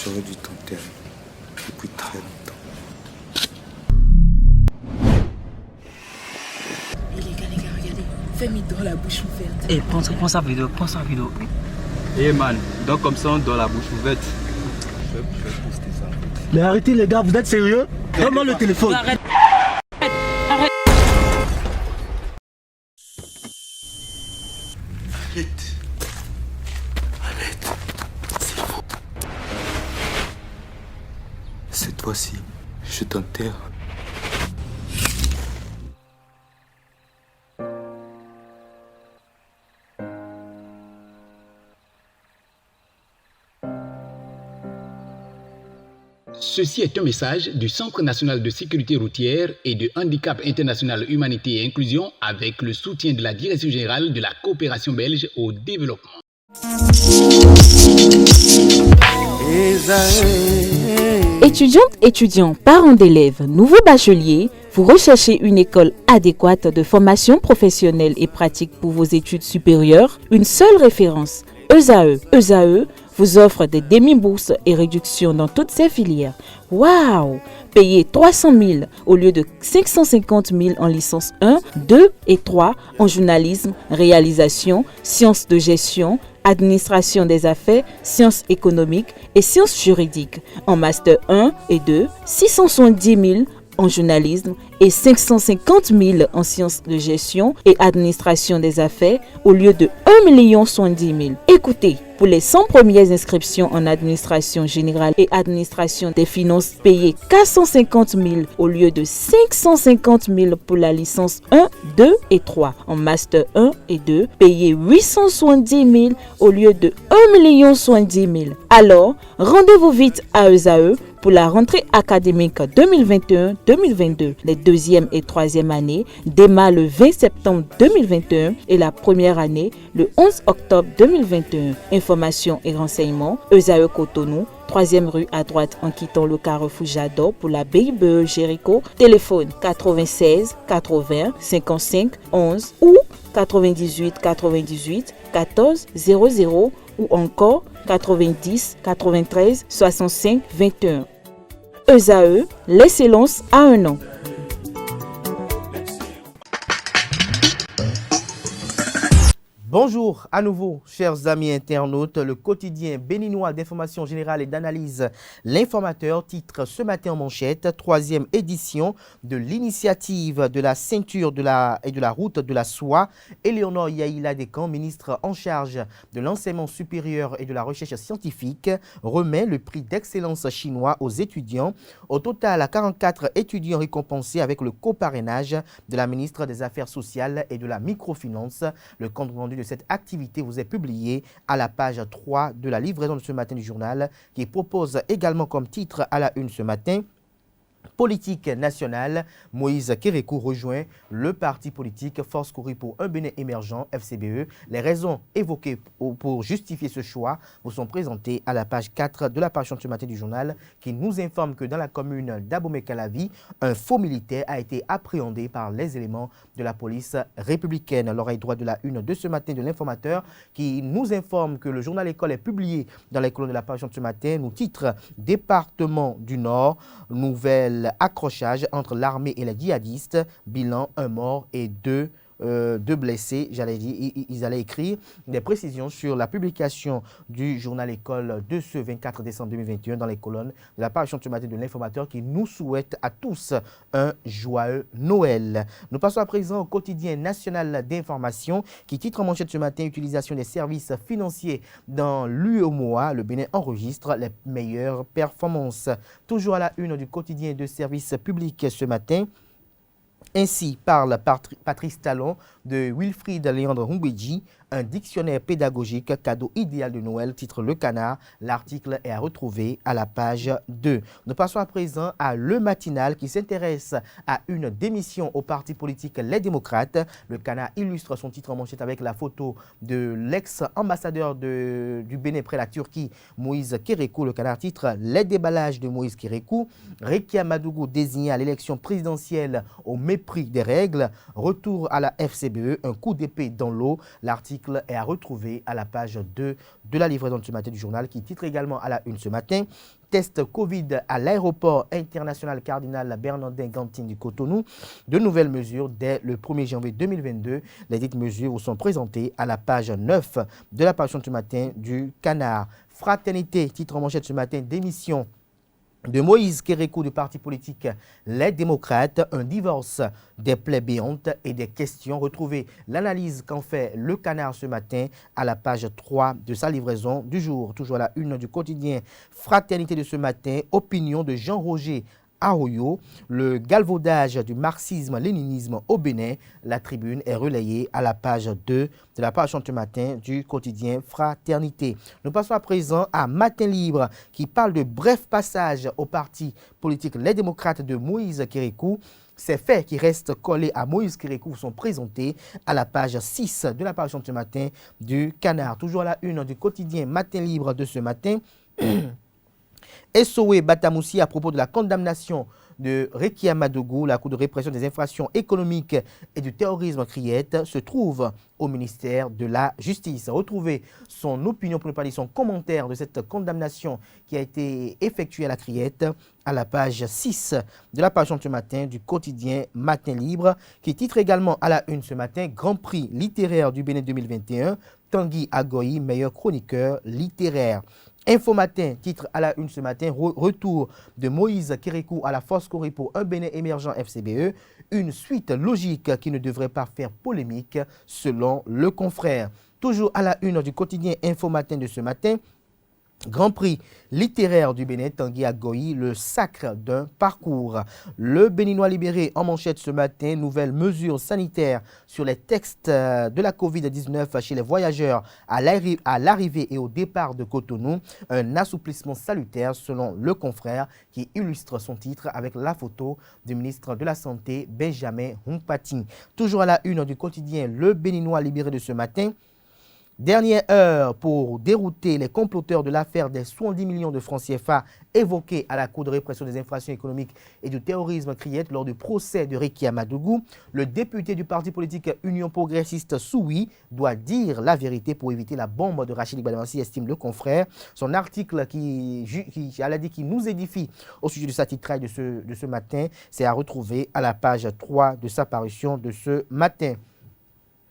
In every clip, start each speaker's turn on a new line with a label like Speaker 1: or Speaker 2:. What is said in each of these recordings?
Speaker 1: J'aurais dû t'enterrer depuis très longtemps.
Speaker 2: Les gars, regardez. Fais-moi dans la bouche ouverte.
Speaker 3: Eh, prends sa vidéo,
Speaker 4: Eh man, donc comme ça on doit la bouche ouverte.
Speaker 1: Je vais poster ça.
Speaker 5: Mais arrêtez les gars, vous êtes sérieux? Donne-moi le téléphone.
Speaker 2: Arrête.
Speaker 1: Arrête, c'est faux. Cette fois-ci, je t'enterre.
Speaker 6: Ceci est un message du Centre national de sécurité routière et de handicap international humanité et inclusion avec le soutien de la Direction générale de la coopération belge au développement.
Speaker 7: Étudiantes, étudiants, parents d'élèves, nouveaux bacheliers, vous recherchez une école adéquate de formation professionnelle et pratique pour vos études supérieures? Une seule référence, ESAE. ESAE vous offre des demi-bourses et réductions dans toutes ces filières. Waouh! Payez 300 000 au lieu de 550 000 en licence 1, 2 et 3 en journalisme, réalisation, sciences de gestion, administration des affaires, sciences économiques et sciences juridiques. En master 1 et 2, 670 000 en journalisme et 550 000 en sciences de gestion et administration des affaires au lieu de 1 070 000. Écoutez, pour les 100 premières inscriptions en administration générale et administration des finances, payez 450 000 au lieu de 550 000 pour la licence 1, 2 et 3. En master 1 et 2, payez 870 000 au lieu de 1 070 000. Alors, rendez-vous vite à ESAE pour la rentrée académique 2021-2022. Les deuxième et troisième années démarrent le 20 septembre 2021 et la première année le 11 octobre 2021. Informations et renseignements, ESAE Cotonou, 3e rue à droite en quittant le carrefour Jadot pour la BIBE Jéricho. Téléphone 96 80 55 11 ou 98 98 14 00 ou encore 90 93 65 21. ESAE, l'excellence à un an.
Speaker 5: Bonjour à nouveau, chers amis internautes. Le quotidien béninois d'information générale et d'analyse, L'Informateur, titre ce matin en manchette, 3e édition de l'initiative de la ceinture et de la route de la soie. Éléonore Yaïla Descamps, ministre en charge de l'enseignement supérieur et de la recherche scientifique, remet le prix d'excellence chinois aux étudiants. Au total, 44 étudiants récompensés avec le coparrainage de la ministre des Affaires sociales et de la microfinance. Le compte rendu de cette activité vous est publié à la page 3 de la livraison de ce matin du journal, qui propose également comme titre à la une ce matin: Politique nationale, Moïse Kérékou rejoint le parti politique Force Kouri pour un Bénin émergent, FCBE. Les raisons évoquées pour justifier ce choix vous sont présentées à la page 4 de la page de ce matin du journal, qui nous informe que dans la commune d'Abomey-Calavi, un faux militaire a été appréhendé par les éléments de la police républicaine. L'oreille droite de la une de ce matin de l'Informateur, qui nous informe que le journal École est publié dans les colonnes de la page de ce matin. Nous titre Département du Nord, nouvelle accrochage entre l'armée et les djihadistes, bilan, un mort et deux blessés. J'allais dire, ils allaient écrire des précisions sur la publication du journal École de ce 24 décembre 2021 dans les colonnes de la page ce matin de l'Informateur, qui nous souhaite à tous un joyeux Noël. Nous passons à présent au quotidien national d'information, qui titre en manchette ce matin: utilisation des services financiers dans l'UEMOA, le Bénin enregistre les meilleures performances. Toujours à la une du quotidien de services publics ce matin. Ainsi parle Patrice Talon de Wilfried Léandre Humbedji, un dictionnaire pédagogique, cadeau idéal de Noël, titre Le Canard. L'article est à retrouver à la page 2. Nous passons à présent à Le Matinal, qui s'intéresse à une démission au parti politique Les Démocrates. Le Canard illustre son titre en manchette avec la photo de l'ex-ambassadeur du Bénin près la Turquie, Moïse Kérékou. Le Canard titre Les déballages de Moïse Kérékou. Rekia Madougou désigné à l'élection présidentielle au mépris des règles. Retour à la FCBE, un coup d'épée dans l'eau. L'article l'article est à retrouver à la page 2 de la livraison de ce matin du journal qui titre également à la une ce matin. Test Covid à l'aéroport international Cardinal Bernardin Gantine du Cotonou. De nouvelles mesures dès le 1er janvier 2022. Les dites mesures vous sont présentées à la page 9 de la parution de ce matin du Canard. Fraternité, titre en manchette ce matin, démission de Moïse Kérékou du parti politique Les Démocrates, un divorce des plébéantes et des questions. Retrouvez l'analyse qu'en fait le Canard ce matin à la page 3 de sa livraison du jour. Toujours à la une du quotidien Fraternité de ce matin, opinion de Jean-Roger Arroyo, le galvaudage du marxisme-léninisme au Bénin. La tribune est relayée à la page 2 de la page ce matin du quotidien Fraternité. Nous passons à présent à Matin Libre qui parle de bref passage au parti politique Les Démocrates de Moïse Kérékou. Ces faits qui restent collés à Moïse Kérékou sont présentés à la page 6 de la page ce matin du Canard. Toujours à la une du quotidien Matin Libre de ce matin. SOE Batamoussi à propos de la condamnation de Rekia Madougou, la Cour de répression des infractions économiques et du terrorisme Criette, se trouve au ministère de la Justice. Retrouvez son opinion, pour ne pas dire son commentaire de cette condamnation qui a été effectuée à la Criette à la page 6 de la page ce matin du quotidien Matin Libre, qui titre également à la une ce matin Grand Prix littéraire du Bénin 2021, Tanguy Agoyi, meilleur chroniqueur littéraire. Info Matin, titre à la une ce matin, retour de Moïse Kérékou à la Force Corée pour un Bénin émergent FCBE, une suite logique qui ne devrait pas faire polémique selon le confrère. Toujours à la une du quotidien Info Matin de ce matin, Grand Prix littéraire du Bénin, Tanguy Agoyi, le sacre d'un parcours. Le Béninois libéré en manchette ce matin, nouvelles mesures sanitaires sur les textes de la Covid-19 chez les voyageurs à l'arrivée et au départ de Cotonou. Un assouplissement salutaire selon le confrère qui illustre son titre avec la photo du ministre de la Santé, Benjamin Humpati. Toujours à la une du quotidien Le Béninois libéré de ce matin. Dernière heure pour dérouter les comploteurs de l'affaire des 70 millions de francs CFA évoqués à la Cour de répression des infractions économiques et du terrorisme Criette lors du procès de Rekia Madougou. Le député du parti politique Union progressiste Soui doit dire la vérité pour éviter la bombe de Rachid Badamassi, estime le confrère. Son article qui nous édifie au sujet de sa titraille de ce matin, c'est à retrouver à la page 3 de sa parution de ce matin.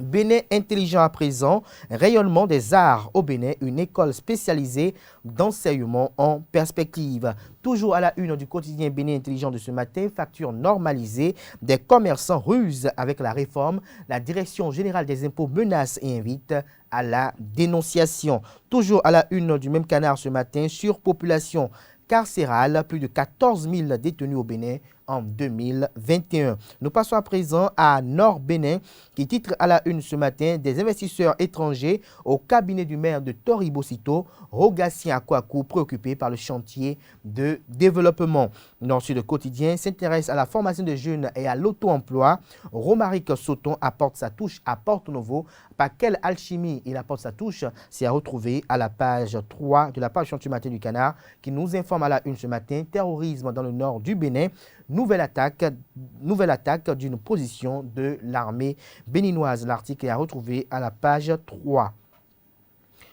Speaker 5: Bénin intelligent à présent, rayonnement des arts au Bénin, une école spécialisée d'enseignement en perspective. Toujours à la une du quotidien Bénin intelligent de ce matin, facture normalisée, des commerçants rusent avec la réforme, la direction générale des impôts menace et invite à la dénonciation. Toujours à la une du même Canard ce matin, surpopulation carcérale, plus de 14 000 détenus au Bénin en 2021. Nous passons à présent à Nord Bénin qui titre à la une ce matin des investisseurs étrangers au cabinet du maire de Toribosito, Rogatien Akwaku, préoccupé par le chantier de développement. Dans le quotidien s'intéresse à la formation des jeunes et à l'auto-emploi. Romaric Soton apporte sa touche à Porto Novo. Par quelle alchimie il apporte sa touche, c'est à retrouver à la page 3 de la page du matin du Canard qui nous informe à la une ce matin, terrorisme dans le nord du Bénin. Nouvelle attaque d'une position de l'armée béninoise. L'article est à retrouver à la page 3.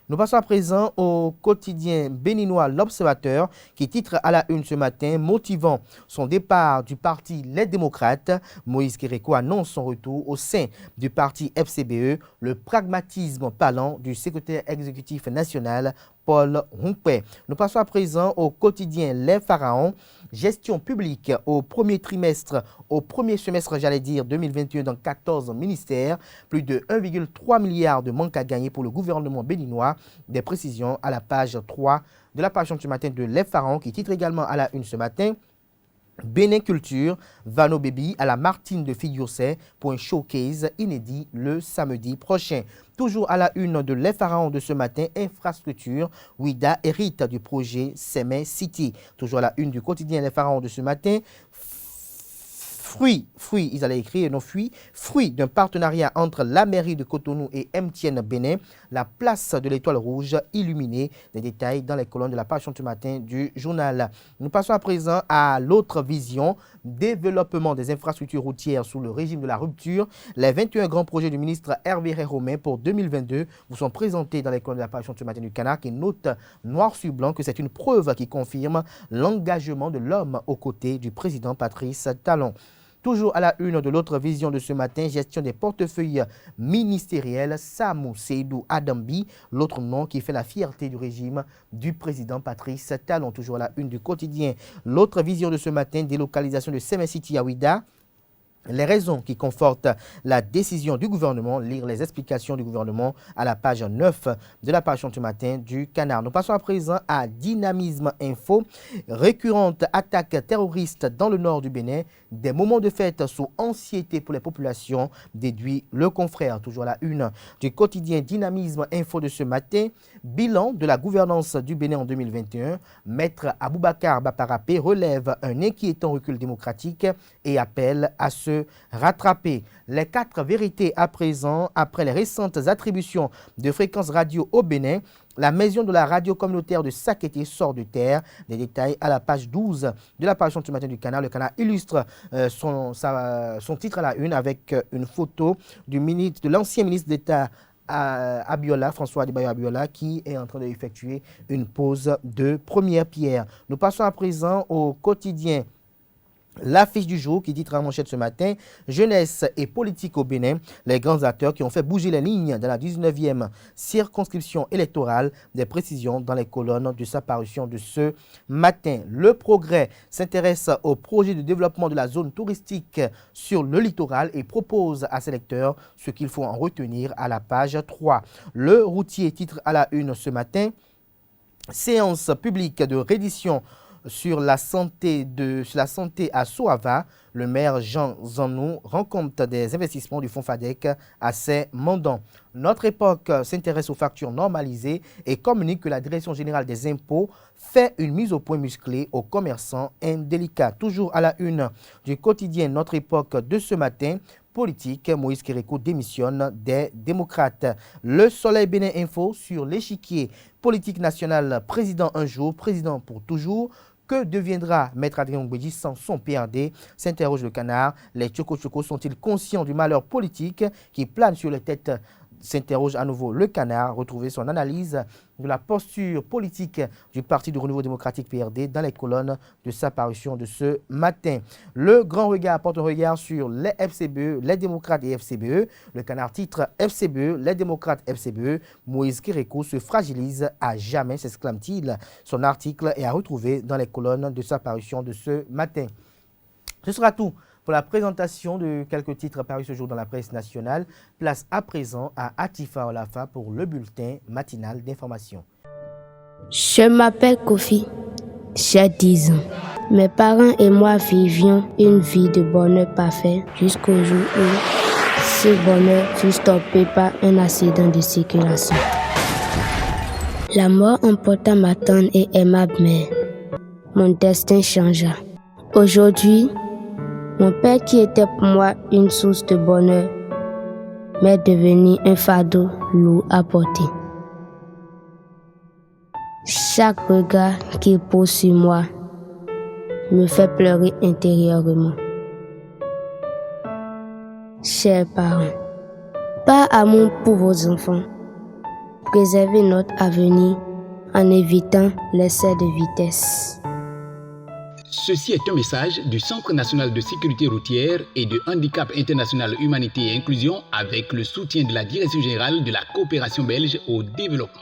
Speaker 5: Nous passons à présent au quotidien béninois L'Observateur qui titre à la une ce matin, motivant son départ du parti Les Démocrates. Moïse Kérékou annonce son retour au sein du parti FCBE, le pragmatisme parlant du secrétaire exécutif national Paul Humpé. Nous passons à présent au quotidien Les Pharaons, gestion publique au premier semestre, 2021 dans 14 ministères, plus de 1,3 milliard de manque à gagner pour le gouvernement béninois. Des précisions à la page 3 de la page ce matin de Les Pharaons qui titre également à la une ce matin. Bénin Culture, Vano Baby à la Martine de Figuier pour un showcase inédit le samedi prochain. Toujours à la une de Les Pharaons de ce matin, infrastructure, Ouida hérite du projet Semen City. Toujours à la une du quotidien Les Pharaons de ce matin, fruit d'un partenariat entre la mairie de Cotonou et MTN Bénin. la place de l'Étoile Rouge illuminée. Des détails dans les colonnes de la page ce matin du journal. Nous passons à présent à l'autre vision, développement des infrastructures routières sous le régime de la rupture. Les 21 grands projets du ministre Hervé Romain pour 2022 vous sont présentés dans les colonnes de la page ce matin du Canard qui note noir sur blanc que c'est une preuve qui confirme l'engagement de l'homme aux côtés du président Patrice Talon. Toujours à la une de l'autre vision de ce matin, gestion des portefeuilles ministériels, Samou Seydou Adambi, l'autre nom qui fait la fierté du régime du président Patrice Talon. Toujours à la une du quotidien. L'autre vision de ce matin, délocalisation de Semen City à Ouida. Les raisons qui confortent la décision du gouvernement, lire les explications du gouvernement à la page 9 de la page ce matin du Canard. Nous passons à présent à Dynamisme Info. Récurrente attaque terroriste dans le nord du Bénin. Des moments de fête sous anxiété pour les populations, déduit le confrère. Toujours à la une du quotidien Dynamisme Info de ce matin. Bilan de la gouvernance du Bénin en 2021. Maître Aboubakar Baparapé relève un inquiétant recul démocratique et appelle à se rattraper. Les 4 vérités à présent, après les récentes attributions de fréquences radio au Bénin, la maison de la radio communautaire de Sakété sort de terre. Des détails à la page 12 de la page ce matin du Canard. Le Canard illustre son titre à la une avec une photo de l'ancien ministre d'État Abiola, François Adebayo Abiola, qui est en train d'effectuer une pose de première pierre. Nous passons à présent au quotidien. L'affiche du jour qui dit en manchette ce matin, jeunesse et politique au Bénin, les grands acteurs qui ont fait bouger les lignes de la 19e circonscription électorale, des précisions dans les colonnes de sa parution de ce matin. Le Progrès s'intéresse au projet de développement de la zone touristique sur le littoral et propose à ses lecteurs ce qu'il faut en retenir à la page 3. Le Routier titre à la une ce matin, séance publique de reddition sur la santé à Soava. Le maire Jean Zanou rend compte des investissements du fonds FADEC à ses mandants. Notre époque s'intéresse aux factures normalisées et communique que la Direction générale des impôts fait une mise au point musclée aux commerçants indélicats. Toujours à la une du quotidien Notre époque de ce matin, politique, Moïse Kérékou démissionne des démocrates. Le Soleil Bénin Info sur l'échiquier politique national, président un jour, président pour toujours. Que deviendra Maître Adrien Ogbédi sans son PRD, s'interroge le Canard. Les Tchoko-Tchoko sont-ils conscients du malheur politique qui plane sur les têtes, s'interroge à nouveau le Canard. Retrouvez son analyse de la posture politique du Parti du Renouveau démocratique PRD dans les colonnes de sa parution de ce matin. Le Grand Regard porte un regard sur les FCBE, les démocrates et FCBE. Le Canard titre FCBE, les démocrates FCBE. Moïse Kérékou se fragilise à jamais, s'exclame-t-il. Son article est à retrouver dans les colonnes de sa parution de ce matin. Ce sera tout pour la présentation de quelques titres parus ce jour dans la presse nationale. Place à présent à Atifa Olafa pour le bulletin matinal d'information.
Speaker 3: Je m'appelle Kofi, j'ai 10 ans. Mes parents et moi vivions une vie de bonheur parfait jusqu'au jour où ce bonheur fut stoppé par un accident de circulation. La mort emporta ma tendre et aimable mère. Mon destin changea. Aujourd'hui, mon père qui était pour moi une source de bonheur m'est devenu un fardeau lourd à porter. Chaque regard qu'il pose sur moi me fait pleurer intérieurement. Chers parents, par amour pour vos enfants, préservez notre avenir en évitant l'excès de vitesse.
Speaker 6: Ceci est un message du Centre national de sécurité routière et de Handicap International Humanité et Inclusion avec le soutien de la Direction générale de la coopération belge au développement.